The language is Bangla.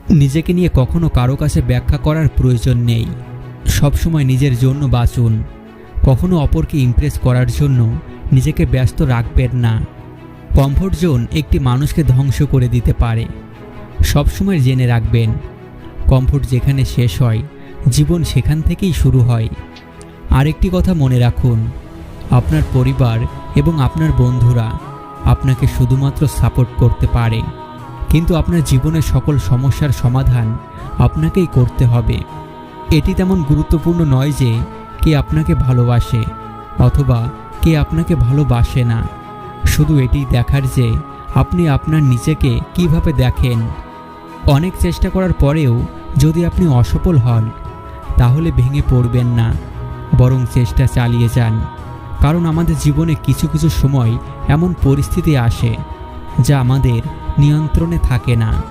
নিজেকে নিয়ে কখনো কারো কাছে ব্যাখ্যা করার প্রয়োজন নেই। সবসময় নিজের জন্য বাঁচুন। কখনো অপরকে ইমপ্রেস করার জন্য নিজেকে ব্যস্ত রাখবেন না। কমফোর্ট জোন একটি মানুষকে ধ্বংস করে দিতে পারে। সবসময় জেনে রাখবেন, কমফোর্ট যেখানে শেষ হয়, জীবন সেখান থেকেই শুরু হয়। আরেকটি কথা মনে রাখুন, আপনার পরিবার এবং আপনার বন্ধুরা আপনাকে শুধুমাত্র সাপোর্ট করতে পারে, কিন্তু আপনার জীবনের সকল সমস্যার সমাধান আপনাকেই করতে হবে। এটি তেমন গুরুত্বপূর্ণ নয় যে কে আপনাকে ভালোবাসে অথবা কে আপনাকে ভালোবাসে না। শুধু এটি দেখার যে আপনি আপনার নিজেকে কিভাবে দেখেন। অনেক চেষ্টা করার পরেও যদি আপনি অসফল হন, তাহলে ভেঙে পড়বেন না, বরং চেষ্টা চালিয়ে যান। কারণ আমাদের জীবনে কিছু কিছু সময় এমন পরিস্থিতি আসে যা আমাদের নিয়ন্ত্রণে থাকে না।